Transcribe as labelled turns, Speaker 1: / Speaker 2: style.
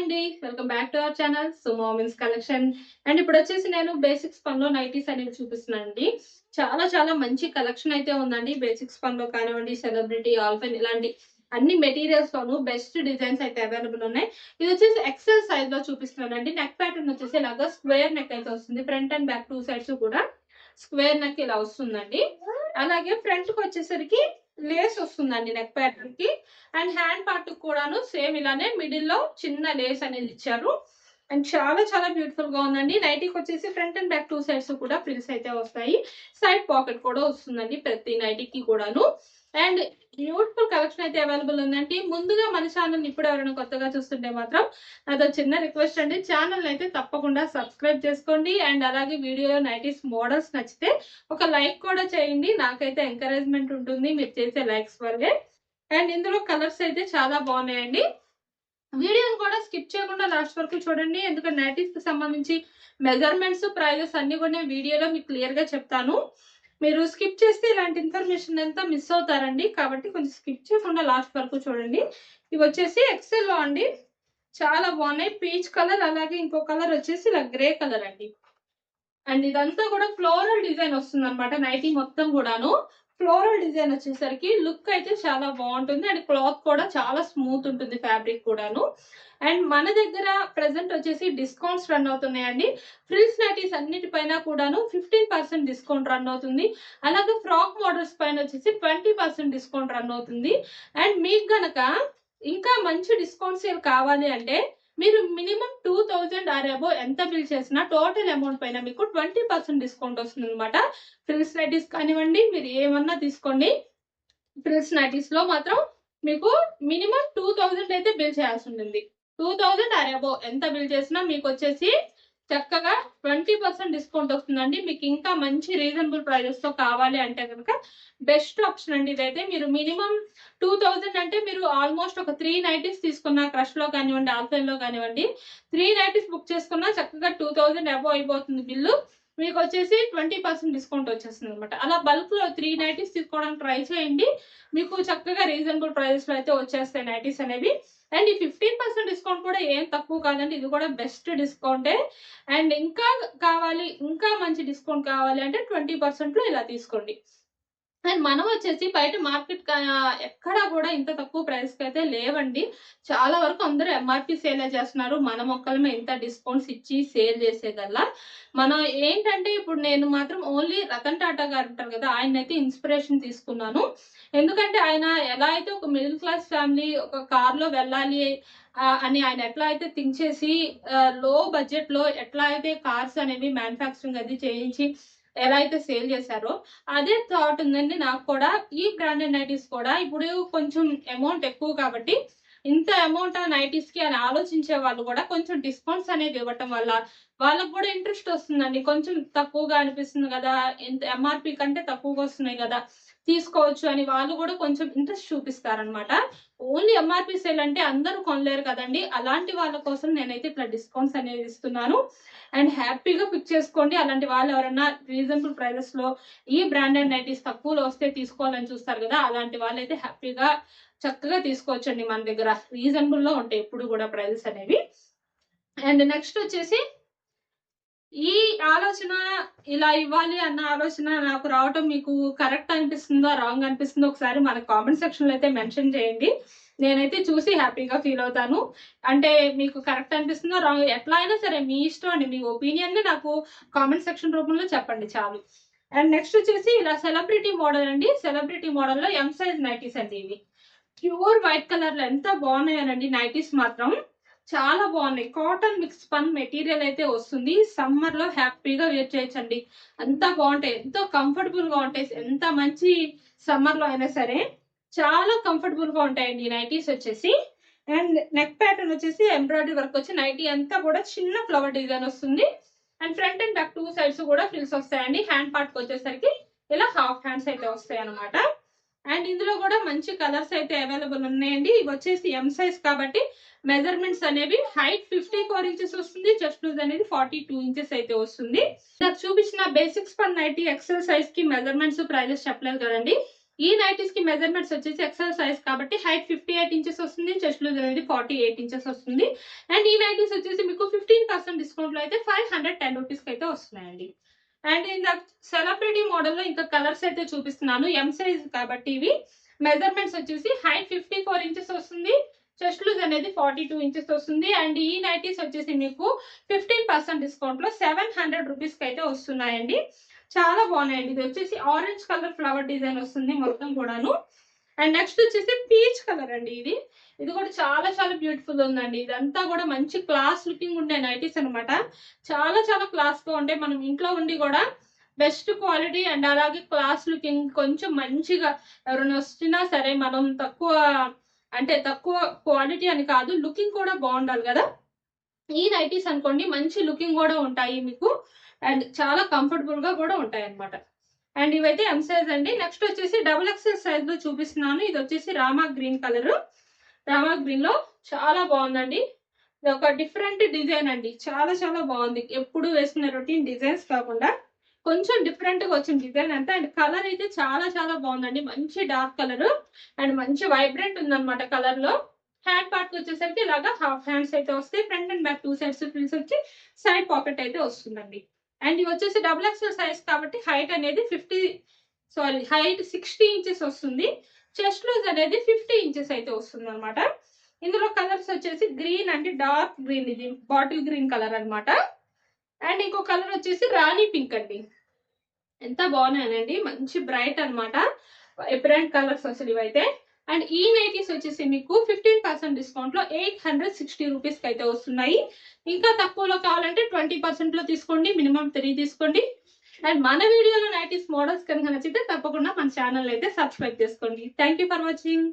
Speaker 1: అండి, welcome back to our channel సుమోమిన్స్ collection. And ఇప్పుడు వచ్చేసి నేను బేసిక్స్ పన్లో నైటీస్ అనేది చూపిస్తున్నానండి. చాలా మంచి కలెక్షన్ అయితే ఉందండి. బేసిక్స్ పన్లో కానివ్వండి, సెలబ్రిటీ, ఆల్ఫెన్ ఇలాంటి అన్ని మెటీరియల్స్ లోను బెస్ట్ డిజైన్స్ అయితే అవైలబుల్ ఉన్నాయి. ఇది వచ్చేసి ఎక్సెల్ సైజ్ లో చూపిస్తున్నానండి. నెక్ ప్యాటర్న్ వచ్చేసి ఇలాగా స్క్వేర్ నెక్ అయితే వస్తుంది. Front and back two sides కూడా స్క్వేర్ నెక్ ఇలా వస్తుందండి. అలాగే ఫ్రంట్ కి వచ్చేసరికి లేస్ వస్తుందండి నెక్ ప్యాటర్న్ కి. అండ్ హ్యాండ్ పార్ట్ కూడాను సేమ్ ఇలానే మిడిల్ లో చిన్న లేస్ అనేది ఇచ్చారు. అండ్ చాలా బ్యూటిఫుల్ గా ఉందండి. నైటీకి వచ్చేసి front and back two sides కూడా ఫ్రిల్స్ అయితే వస్తాయి. సైడ్ పాకెట్ కూడా వస్తుందండి ప్రతి నైటీకి కూడాను. అండ్ బ్యూటిఫుల్ కలెక్షన్ అయితే అవైలబుల్ ఉందండి. ముందుగా మన ఛానల్ ఇప్పుడు ఎవరైనా కొత్తగా చూస్తుంటే మాత్రం అదో చిన్న రిక్వెస్ట్ అండి, ఛానల్ అయితే తప్పకుండా సబ్స్క్రైబ్ చేసుకోండి. అండ్ అలాగే వీడియోలో నైటీస్ మోడల్స్ నచ్చితే ఒక లైక్ కూడా చేయండి. నాకైతే ఎంకరేజ్మెంట్ ఉంటుంది మీరు చేసే లైక్స్ వల్లే. అండ్ ఇందులో కలర్స్ అయితే చాలా బాగున్నాయండి. వీడియోని కూడా స్కిప్ చేయకుండా లాస్ట్ వరకు చూడండి, ఎందుకంటే నైటీస్ కి సంబంధించి మెజర్మెంట్స్, ప్రైజెస్ అన్ని కూడా వీడియోలో మీకు క్లియర్ గా చెప్తాను. మీరు స్కిప్ చేస్తే ఇలాంటి ఇన్ఫర్మేషన్ అంతా మిస్ అవుతారండి. కాబట్టి కొంచెం స్కిప్ చేయకుండా లాస్ట్ వరకు చూడండి. ఇవి వచ్చేసి ఎక్సెల్ లో అండి, చాలా బాగున్నాయి. పీచ్ కలర్, అలాగే ఇంకో కలర్ వచ్చేసి ఇలా గ్రే కలర్ అండి. అండ్ ఇదంతా కూడా ఫ్లోరల్ డిజైన్ వస్తుంది అనమాట. నైటీ మొత్తం కూడాను ఫ్లోరల్ డిజైన్ వచ్చేసరికి లుక్ అయితే చాలా బాగుంటుంది. అండ్ క్లాత్ కూడా చాలా స్మూత్ ఉంటుంది, ఫ్యాబ్రిక్ కూడాను. అండ్ మన దగ్గర ప్రెసెంట్ వచ్చేసి డిస్కౌంట్స్ రన్ అవుతున్నాయండి. ఫ్రిల్స్ నైటీస్ అన్నిటిపైన కూడాను 15% డిస్కౌంట్ రన్ అవుతుంది. అలాగే ఫ్రాక్ మోడల్స్ పైన వచ్చేసి 20% డిస్కౌంట్ రన్ అవుతుంది. అండ్ మీకు గనక ఇంకా మంచి డిస్కౌంట్ సేల్ కావాలి అంటే మీరు మినిమం 2000 ఆర్ అబో ఎంత బిల్ చేసినా టోటల్ అమౌంట్ పైన మీకు 20% డిస్కౌంట్ వస్తుంది అనమాట. ఫ్రిల్స్ నైటీస్ కానివ్వండి, మీరు ఏమన్నా తీసుకోండి, ఫ్రిల్స్ నైటీస్ లో మాత్రం మీకు మినిమం 2000 అయితే బిల్ చేయాల్సి ఉంటుంది. 2000 ఆర్ అబో ఎంత బిల్ చేసినా మీకు వచ్చేసి చక్కగా 20% డిస్కౌంట్ వస్తుందండి. మీకు ఇంకా మంచి రీజనబుల్ ప్రైజెస్ తో కావాలి అంటే కనుక బెస్ట్ ఆప్షన్ అండి ఇదైతే. మీరు మినిమం 2000 అంటే మీరు ఆల్మోస్ట్ ఒక 3 నైటీస్ తీసుకున్నా, క్రష్ లో కానివ్వండి, ఆల్ఫైన్ లో కానివ్వండి, 3 నైటీస్ బుక్ చేసుకున్నా చక్కగా 2000 అబో అయిపోతుంది బిల్లు. మీకు వచ్చేసి 20% డిస్కౌంట్ వచ్చేస్తుంది అనమాట. అలా బల్క్ లో 3 నైటీస్ తీసుకోవడానికి ట్రై చేయండి. మీకు చక్కగా రీజనబుల్ ప్రైజెస్ లో అయితే వచ్చేస్తాయి నైటీస్ అనేవి. అండ్ ఈ 15% డిస్కౌంట్ కూడా ఏం తక్కువ కాదండి, ఇది కూడా బెస్ట్ డిస్కౌంటే. అండ్ ఇంకా కావాలి, ఇంకా మంచి డిస్కౌంట్ కావాలి అంటే 20% లో ఇలా తీసుకోండి. అండ్ మనం వచ్చేసి బయట మార్కెట్ ఎక్కడా కూడా ఇంత తక్కువ ప్రైస్ కి అయితే లేవండి. చాలా వరకు అందరూ ఎంఆర్పి సేల్ చేస్తున్నారు. మన మొక్కలమే ఇంత డిస్కౌంట్స్ ఇచ్చి సేల్ చేసేదల్లా మనం ఏంటంటే, ఇప్పుడు నేను మాత్రం ఓన్లీ రతన్ టాటా గారు ఉంటారు కదా, ఆయన అయితే ఇన్స్పిరేషన్ తీసుకున్నాను. ఎందుకంటే ఆయన ఎలా అయితే ఒక మిడిల్ క్లాస్ ఫ్యామిలీ ఒక కార్ లో వెళ్ళాలి అని ఆయన ఎట్లా అయితే థింక్ చేసి లో బడ్జెట్ లో ఎట్లా అయితే కార్స్ అనేవి మ్యానుఫ్యాక్చరింగ్ అది చేయించి ఎలా అయితే సేల్ చేశారో అదే థాట్ ఉందండి నాకు కూడా. ఈ బ్రాండెడ్ నైటీస్ కూడా ఇప్పుడు కొంచెం అమౌంట్ ఎక్కువ కాబట్టి ఇంత అమౌంట్ ఆ నైటీస్ కి అని ఆలోచించే వాళ్ళు కూడా కొంచెం డిస్కౌంట్స్ అనేది ఇవ్వటం వల్ల వాళ్ళకు కూడా ఇంట్రెస్ట్ వస్తుందండి. కొంచెం తక్కువగా అనిపిస్తుంది కదా, ఎంత ఎంఆర్పి కంటే తక్కువగా వస్తున్నాయి కదా, తీసుకోవచ్చు అని వాళ్ళు కూడా కొంచెం ఇంట్రెస్ట్ చూపిస్తారనమాట. ఓన్లీ ఎంఆర్పి సేల్ అంటే అందరూ కొనలేరు కదండి. అలాంటి వాళ్ళ కోసం నేనైతే ఇట్లా డిస్కౌంట్స్ అనేది ఇస్తున్నాను. అండ్ హ్యాపీగా పిక్ చేసుకోండి. అలాంటి వాళ్ళు ఎవరైనా రీజనబుల్ ప్రైజెస్ లో ఈ బ్రాండెడ్ నైటీస్ తక్కువలో వస్తే తీసుకోవాలని చూస్తారు కదా, అలాంటి వాళ్ళు అయితే హ్యాపీగా చక్కగా తీసుకోవచ్చండి. మన దగ్గర రీజనబుల్ లో ఉంటాయి ఎప్పుడు కూడా ప్రైజెస్ అనేవి. అండ్ నెక్స్ట్ వచ్చేసి ఈ ఆలోచన ఇలా ఇవ్వాలి అన్న ఆలోచన నాకు రావటం మీకు కరెక్ట్ అనిపిస్తుందో రాంగ్ అనిపిస్తుందో ఒకసారి మన కామెంట్ సెక్షన్ లో అయితే మెన్షన్ చేయండి. నేనైతే చూసి హ్యాపీగా ఫీల్ అవుతాను. అంటే మీకు కరెక్ట్ అనిపిస్తుందో రాంగ్ ఎట్లా అయినా సరే మీ ఇష్టం అండి. మీ ఒపీనియన్ ని నాకు కామెంట్ సెక్షన్ రూపంలో చెప్పండి చాలు. అండ్ నెక్స్ట్ వచ్చేసి ఇలా సెలబ్రిటీ మోడల్ అండి. సెలబ్రిటీ మోడల్ లో ఎం సైజ్ నైటీస్ అండి. ఇవి ప్యూర్ వైట్ కలర్ లో ఎంత బాగున్నాయనండి నైటీస్ మాత్రం. చాలా బాగున్నాయి. కాటన్ మిక్స్ పన్ మెటీరియల్ అయితే వస్తుంది. సమ్మర్ లో హ్యాపీగా వేర్ చేయొచ్చండి. అంత బాగుంటాయి, ఎంతో కంఫర్టబుల్ గా ఉంటాయి. ఎంత మంచి సమ్మర్ లో అయినా సరే చాలా కంఫర్టబుల్ గా ఉంటాయండి ఈ నైటీస్ వచ్చేసి. అండ్ నెక్ ప్యాటర్న్ వచ్చేసి ఎంబ్రాయిడరీ వర్క్ వచ్చి నైటీ అంతా కూడా చిన్న ఫ్లవర్ డిజైన్ వస్తుంది. And front and back two sides కూడా ఫ్రిల్స్ వస్తాయండి. హ్యాండ్ పార్ట్ కి వచ్చేసరికి ఇలా హాఫ్ హ్యాండ్స్ అయితే వస్తాయి అనమాట. అండ్ ఇందులో కూడా మంచి కలర్స్ అయితే అవైలబుల్ ఉన్నాయండి. ఇవి వచ్చేసి ఎం సైజ్ కాబట్టి మెజర్మెంట్స్ అనేవి హైట్ 54 ఇంచెస్ వస్తుంది, చెస్ట్ లూజ్ అనేది 42 ఇంచెస్ అయితే వస్తుంది. నాకు చూపించిన basics per nighty XL size కి మెజర్మెంట్స్ ప్రైజెస్ చెప్పలేదు కదండి. ఈ నైటీస్ కి మెజర్మెంట్స్ వచ్చేసి ఎక్సెల్ సైజ్ కాబట్టి హైట్ 58 ఇంచెస్ వస్తుంది, చెస్ట్ లూజ్ అనేది 48 ఇంచెస్ వస్తుంది. అండ్ ఈ నైటీస్ వచ్చేసి మీకు 15% డిస్కౌంట్ లో అయితే 510 రూపీస్ కి అయితే వస్తున్నాయండి. అండ్ ఇంకా సెలబ్రిటీ మోడల్ లో ఇంకా కలర్స్ అయితే చూపిస్తున్నాను. ఎం సైజ్ కాబట్టి ఇవి మెజర్మెంట్స్ వచ్చేసి హైట్ 54 ఇంచెస్ వస్తుంది, చెస్ట్ లూజ్ అనేది 42 ఇంచెస్ వస్తుంది. అండ్ ఈ నైటీస్ వచ్చేసి మీకు 15% డిస్కౌంట్ లో 700 రూపీస్ కి అయితే వస్తున్నాయండి. చాలా బాగున్నాయండి. ఇది వచ్చేసి ఆరెంజ్ కలర్ ఫ్లవర్ డిజైన్ వస్తుంది మొత్తం కూడాను. అండ్ నెక్స్ట్ వచ్చేసి పీచ్ కలర్ అండి. ఇది కూడా చాలా చాలా బ్యూటిఫుల్ ఉందండి. ఇదంతా కూడా మంచి క్లాస్ లుకింగ్ ఉండే నైటీస్ అనమాట. చాలా చాలా క్లాస్ గా ఉండే, మనం ఇంట్లో ఉండి కూడా బెస్ట్ క్వాలిటీ అండ్ అలాగే క్లాస్ లుకింగ్ కొంచెం మంచిగా ఎవరైనా వచ్చినా సరే మనం తక్కువ క్వాలిటీ అని కాదు, లుకింగ్ కూడా బాగుండాలి కదా. ఈ నైటీస్ అనుకోండి మంచి లుకింగ్ కూడా ఉంటాయి మీకు అండ్ చాలా కంఫర్టబుల్ గా కూడా ఉంటాయి అనమాట. అండ్ ఇవైతే ఎం సైజ్ అండి. నెక్స్ట్ వచ్చేసి డబుల్ ఎక్స్ఎల్ సైజ్ లో చూపిస్తున్నాను. ఇది వచ్చేసి Rama green colour. Rama green లో చాలా బాగుందండి. ఇది ఒక డిఫరెంట్ డిజైన్ అండి. చాలా చాలా బాగుంది. ఎప్పుడు వేసుకునే రొటీన్ డిజైన్స్ కాకుండా కొంచెం డిఫరెంట్ గా వచ్చిన డిజైన్ అంతా. అండ్ కలర్ అయితే చాలా చాలా బాగుందండి. మంచి డార్క్ కలర్ అండ్ మంచి వైబ్రెంట్ ఉందన్నమాట కలర్ లో. హ్యాండ్ పార్ట్ వచ్చేసరికి ఇలాగా హాఫ్ హ్యాండ్స్ అయితే వస్తాయి. Front and back 2 sides frills వచ్చి సైడ్ పాకెట్ అయితే వస్తుందండి. అండ్ ఇవి వచ్చేసి డబుల్ ఎక్స్ఎల్ సైజ్ కాబట్టి హైట్ అనేది హైట్ 60 ఇంచెస్ వస్తుంది. చెస్ట్ లూజ్ అనేది 50 ఇంచెస్ అయితే వస్తుంది అనమాట. ఇందులో కలర్స్ వచ్చేసి గ్రీన్ అంటే డార్క్ గ్రీన్, ఇది బాటిల్ గ్రీన్ కలర్ అనమాట. అండ్ ఇంకో కలర్ వచ్చేసి రాణి పింక్ అండి. ఎంత బాగున్నాయండి, మంచి బ్రైట్ అనమాట. వైబ్రెంట్ కలర్స్ అసలు ఇవైతే. అండ్ ఈ నైటీస్ వచ్చేసి మీకు 15% డిస్కౌంట్ లో 860 రూపీస్ కి అయితే వస్తున్నాయి. ఇంకా తక్కువలో కావాలంటే 20% లో తీసుకోండి, మినిమం 3 తీసుకోండి. అండ్ మన వీడియోలో నైటీస్ మోడల్స్ కనుక నచ్చితే తప్పకుండా మన ఛానల్ అయితే సబ్స్క్రైబ్ చేసుకోండి. Thank you for watching.